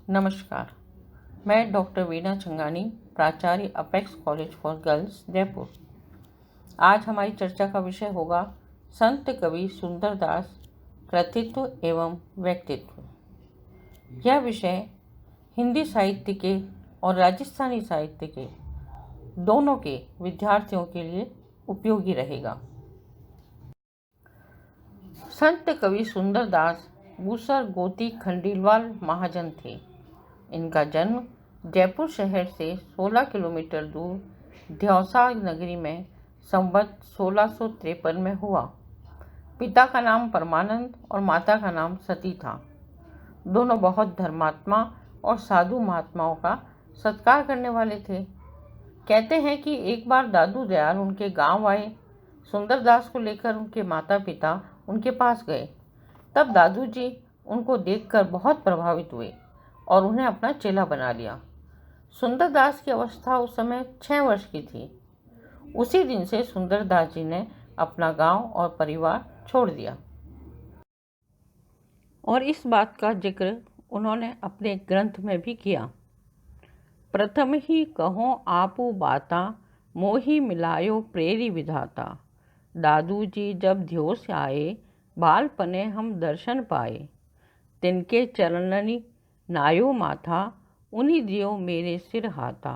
नमस्कार। मैं डॉक्टर वीना छंगानी, प्राचार्य apex college for girls, Jaipur. आज हमारी चर्चा का विषय होगा संत कवि सुंदरदास कृतित्व एवं व्यक्तित्व। यह विषय हिंदी साहित्य के और राजस्थानी साहित्य के दोनों के विद्यार्थियों के लिए उपयोगी रहेगा। संत कवि सुंदरदास बूसर गोती खंडेलवाल महाजन थे। इनका जन्म जयपुर शहर से 16 किलोमीटर दूर द्यौसा नगरी में संवत 1653 में हुआ। पिता का नाम परमानंद और माता का नाम सती था। दोनों बहुत धर्मात्मा और साधु महात्माओं का सत्कार करने वाले थे। कहते हैं कि एक बार दादू दयाल उनके गांव आए। सुंदरदास को लेकर उनके माता पिता उनके पास गए। तब दादू जी उनको देखकर बहुत प्रभावित हुए और उन्हें अपना चेला बना लिया। सुंदरदास की अवस्था उस समय 6 वर्ष की थी। उसी दिन से सुंदरदास जी ने अपना गांव और परिवार छोड़ दिया और इस बात का जिक्र उन्होंने अपने ग्रंथ में भी किया। प्रथम ही कहो आपू बाता, मोही मिलायो प्रेरी विधाता। दादू जी जब ध्यो से आए, बालपने हम दर्शन पाए। तिनके चरणनि नायो माथा, उन्हीं दियो मेरे सिर हाथा।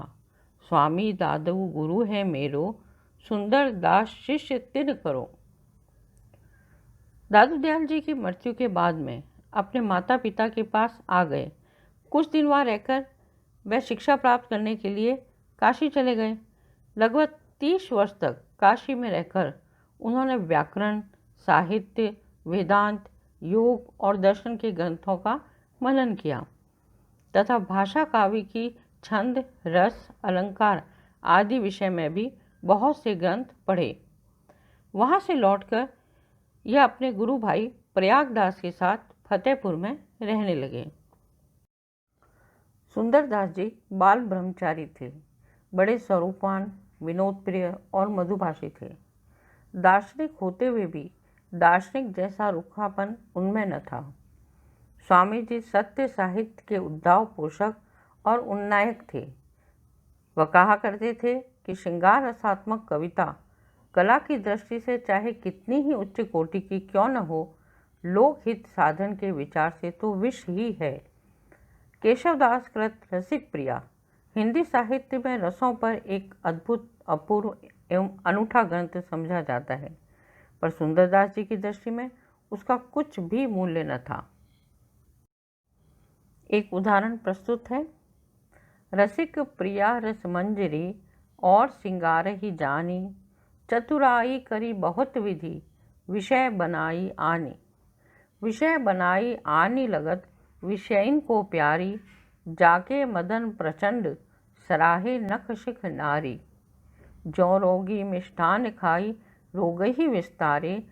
स्वामी दादू गुरु है मेरो, सुंदर दास शिष्य तिन करो। दादू दयाल जी की मृत्यु के बाद में अपने माता पिता के पास आ गए। कुछ दिन वहाँ रहकर वह शिक्षा प्राप्त करने के लिए काशी चले गए। लगभग 30 वर्ष तक काशी में रहकर उन्होंने व्याकरण, साहित्य, वेदांत, योग और दर्शन के ग्रंथों का मनन किया तथा भाषा काव्य की छंद, रस, अलंकार आदि विषय में भी बहुत से ग्रंथ पढ़े। वहाँ से लौटकर यह अपने गुरु भाई प्रयागदास के साथ फतेहपुर में रहने लगे। सुंदरदास जी बाल ब्रह्मचारी थे। बड़े स्वरूपवान, विनोद प्रिय और मधुभाषी थे। दार्शनिक होते हुए भी दार्शनिक जैसा रूखापन उनमें न था। स्वामी जी सत्य साहित्य के उद्धाव पोषक और उन्नायक थे। वह कहा करते थे कि श्रृंगार रसात्मक कविता कला की दृष्टि से चाहे कितनी ही उच्च कोटि की क्यों न हो, लोकहित साधन के विचार से तो विष ही है। केशवदास कृत रसिक प्रिया हिंदी साहित्य में रसों पर एक अद्भुत, अपूर्व एवं अनूठा ग्रंथ समझा जाता है, पर सुंदरदास जी की दृष्टि में उसका कुछ भी मूल्य न था। एक उदाहरण प्रस्तुत है। रसिक प्रिया रसमंजरी और सिंगार ही जानी, चतुराई करी बहुत विधि, विषय बनाई आनी। विषय बनाई आनी लगत, विषयन को प्यारी, जाके मदन प्रचंड, सराहे नख शिख नारी। जो रोगी मिष्ठान खाई, रोग ही विस्तारे,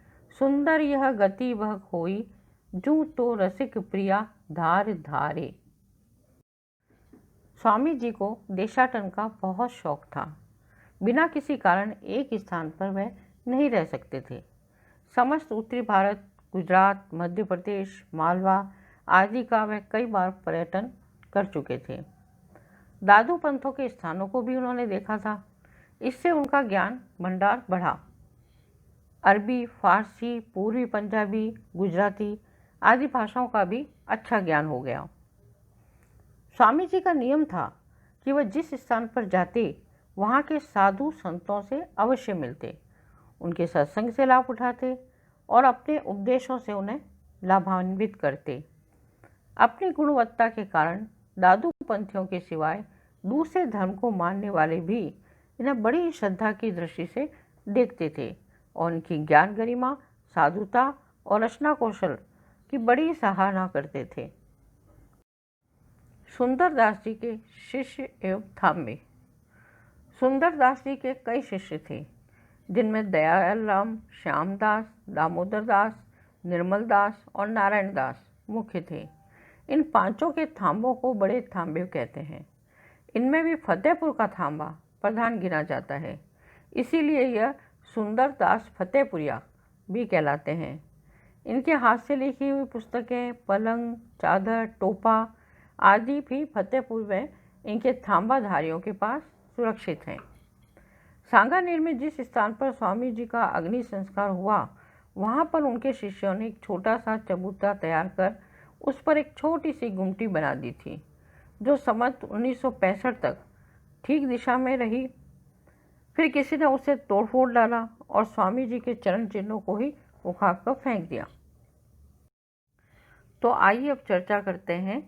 सुंदर यह गति वह खोई, जू तो रसिक प्रिया धार धारे। स्वामी जी को देशाटन का बहुत शौक था। बिना किसी कारण एक स्थान पर वह नहीं रह सकते थे। समस्त उत्तरी भारत, गुजरात, मध्य प्रदेश, मालवा आदि का वह कई बार पर्यटन कर चुके थे। दादू पंथों के स्थानों को भी उन्होंने देखा था। इससे उनका ज्ञान भंडार बढ़ा। अरबी, फारसी, पूर्वी पंजाबी, गुजराती आदि भाषाओं का भी अच्छा ज्ञान हो गया। स्वामी जी का नियम था कि वह जिस स्थान पर जाते वहाँ के साधु संतों से अवश्य मिलते, उनके सत्संग से लाभ उठाते और अपने उपदेशों से उन्हें लाभान्वित करते। अपनी गुणवत्ता के कारण दादू पंथियों के सिवाय दूसरे धर्म को मानने वाले भी इन्हें बड़ी श्रद्धा की दृष्टि से देखते थे और इनकी ज्ञान गरिमा, साधुता और रचना कौशल की बड़ी सराहना करते थे। सुंदरदास जी के शिष्य एवं थामे। सुंदरदास जी के कई शिष्य थे, जिनमें दयाल राम, श्यामदास, दामोदर दास, निर्मल दास और नारायण दास मुख्य थे। इन पांचों के थांबों को बड़े थांबे कहते हैं। इनमें भी फतेहपुर का थांबा प्रधान गिना जाता है, इसीलिए यह सुंदरदास फतेहपुरिया भी कहलाते हैं। इनके हाथ से लिखी हुई पुस्तकें पलंग, चादर, टोपा आदि भी फतेहपुर व इनके थांबाधारियों के पास सुरक्षित हैं। सांगानेर में जिस स्थान पर स्वामी जी का अग्नि संस्कार हुआ, वहाँ पर उनके शिष्यों ने एक छोटा सा चबूतरा तैयार कर उस पर एक छोटी सी गुमटी बना दी थी, जो संवत 1965 तक ठीक दिशा में रही। फिर किसी ने उसे तोड़ फोड़ डाला और स्वामी जी के चरण चिन्हों को ही उखाड़ कर फेंक दिया। तो आइए अब चर्चा करते हैं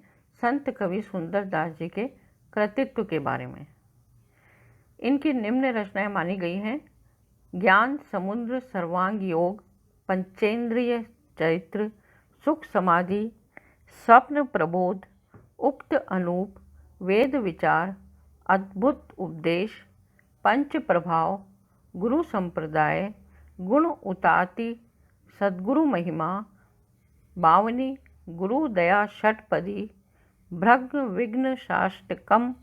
संत कवि सुंदरदास जी के कृतित्व के बारे में। इनकी निम्न रचनाएं मानी गई हैं: ज्ञान समुद्र, सर्वांग योग, पंचेंद्रिय चरित्र, सुख समाधि, स्वप्न प्रबोध, उक्त अनूप, वेद विचार, अद्भुत उपदेश, पंच प्रभाव, गुरु संप्रदाय, गुण उताति, सद्गुरु महिमा, बावनी, गुरु दया षटपदी, भ्रग्न विघ्न शाष्टकम,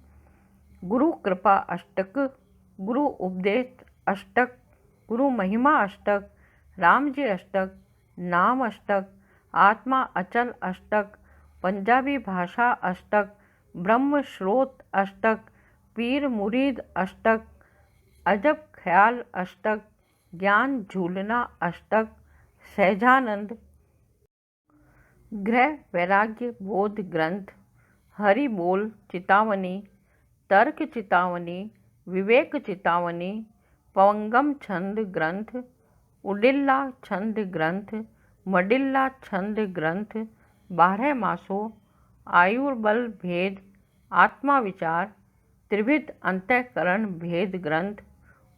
गुरु कृपा अष्टक, गुरु उपदेश अष्टक, गुरु महिमा अष्टक, राम जी अष्टक, नाम अष्टक, आत्मा अचल अष्टक, पंजाबी भाषा अष्टक, ब्रह्म स्रोत अष्टक, पीर मुरीद अष्टक, अजब ख्याल अष्टक, ज्ञान झूलना अष्टक, सहजानंद, गृह वैराग्य बोध ग्रंथ, हरि बोल चितावनी, तर्क चितावनी, विवेक चितावनी, पवंगम छंद ग्रंथ, उडिल्ला छंद ग्रंथ, मडिल्ला छंद ग्रंथ, 12 मासों, आयुर्बल भेद, आत्मा विचार, त्रिविध अंतःकरण भेद ग्रंथ,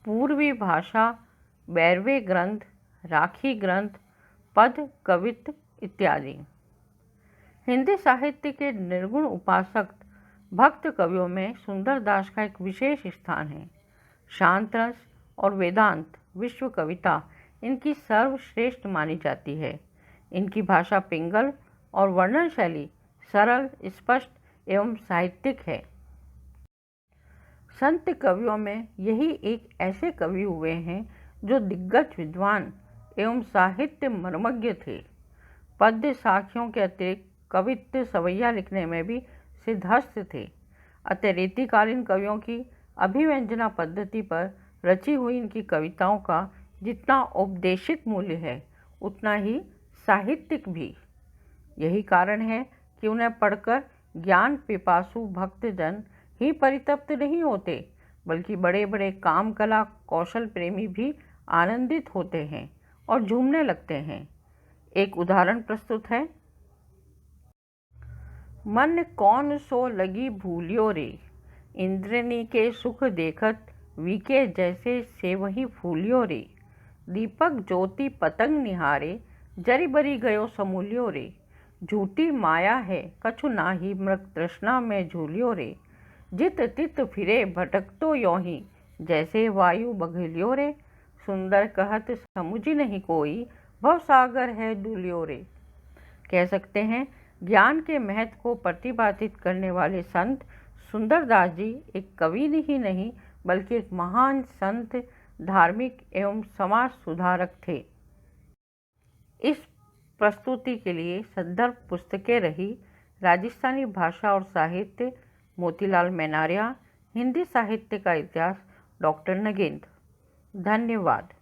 पूर्वी भाषा बैरवे ग्रंथ, राखी ग्रंथ, पद कवित्त इत्यादि। हिंदी साहित्य के निर्गुण उपासक भक्त कवियों में सुंदरदास का एक विशेष स्थान है। शांत रस और वेदांत विश्व कविता इनकी सर्वश्रेष्ठ मानी जाती है। इनकी भाषा पिंगल और वर्णन शैली सरल, स्पष्ट एवं साहित्यिक है। संत कवियों में यही एक ऐसे कवि हुए हैं जो दिग्गज विद्वान एवं साहित्य मर्मज्ञ थे। पद्य साखियों के अतिरिक्त कवित्व सवैया लिखने में भी सिद्धहस्त थे। अतः रीतिकालीन कवियों की अभिव्यंजना पद्धति पर रची हुई इनकी कविताओं का जितना उपदेशित मूल्य है, उतना ही साहित्यिक भी। यही कारण है कि उन्हें पढ़कर ज्ञान पिपासु भक्तजन ही परितप्त नहीं होते, बल्कि बड़े बड़े काम कला कौशल प्रेमी भी आनंदित होते हैं और झूमने लगते हैं। एक उदाहरण प्रस्तुत है: मन कौन सो लगी भूलियो रे, इंद्रनी के सुख देखत वीके जैसे से वही फूलियो रे, दीपक ज्योति पतंग निहारे जरी बरी गयो समूलियो रे, झूठी माया है कछु नाही मृग तृष्णा में झूलियो रे, जित तित फिरे भटकतो योही जैसे वायु बघलियो रे, सुंदर कहत समुझी नहीं कोई भव सागर है डुलियो रे। कह सकते हैं ज्ञान के महत्व को प्रतिपादित करने वाले संत सुंदरदास जी एक कवि ही नहीं, बल्कि एक महान संत, धार्मिक एवं समाज सुधारक थे। इस प्रस्तुति के लिए संदर्भ पुस्तकें रही: राजस्थानी भाषा और साहित्य मोतीलाल मेनारिया, हिंदी साहित्य का इतिहास डॉक्टर नगेंद्र। धन्यवाद।